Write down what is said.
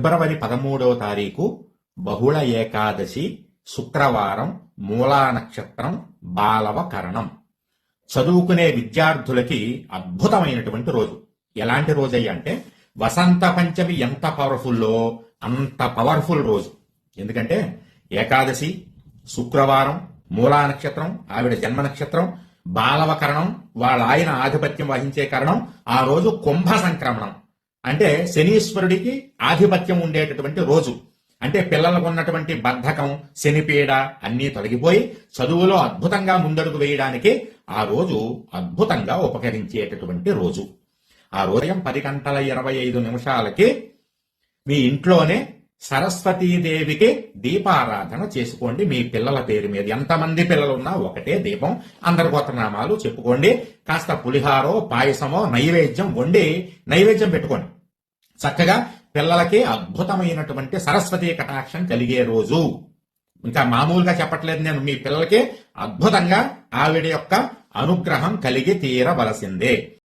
ఫిబ్రవరి 13వ తారీఖు బహుళ ఏకాదశి, శుక్రవారం, మూలా నక్షత్రం, బాలవకరణం. చదువుకునే విద్యార్థులకి అద్భుతమైనటువంటి రోజు. ఎలాంటి రోజయ్య అంటే వసంత పంచమి ఎంత పవర్ఫుల్లో అంత పవర్ఫుల్ రోజు. ఎందుకంటే ఏకాదశి, శుక్రవారం, మూలా నక్షత్రం, ఆవిడ జన్మ నక్షత్రం, బాలవకరణం, వాళ్ళ ఆయన ఆధిపత్యం వహించే కరణం. ఆ రోజు కుంభ సంక్రమణం అంటే శనీశ్వరుడికి ఆధిపత్యం ఉండేటటువంటి రోజు. అంటే పిల్లలకు ఉన్నటువంటి బద్ధకం, శనిపీడ అన్నీ తొలగిపోయి చదువులో అద్భుతంగా ముందడుగు వేయడానికి ఆ రోజు అద్భుతంగా ఉపకరించేటటువంటి రోజు. ఆ ఉదయం 10:25 మీ ఇంట్లోనే సరస్వతీదేవికి దీపారాధన చేసుకోండి. మీ పిల్లల పేరు మీద ఎంతమంది పిల్లలు ఉన్నా ఒకటే దీపం. అందరి గోత్రనామాలు చెప్పుకోండి. కాస్త పులిహారో పాయసమో నైవేద్యం వండి నైవేద్యం పెట్టుకోండి. చక్కగా పిల్లలకి అద్భుతమైనటువంటి సరస్వతీ కటాక్షం కలిగే రోజు. ఇంకా మామూలుగా చెప్పట్లేదు నేను, మీ పిల్లలకి అద్భుతంగా ఆవిడ యొక్క అనుగ్రహం కలిగి తీరవలసిందే.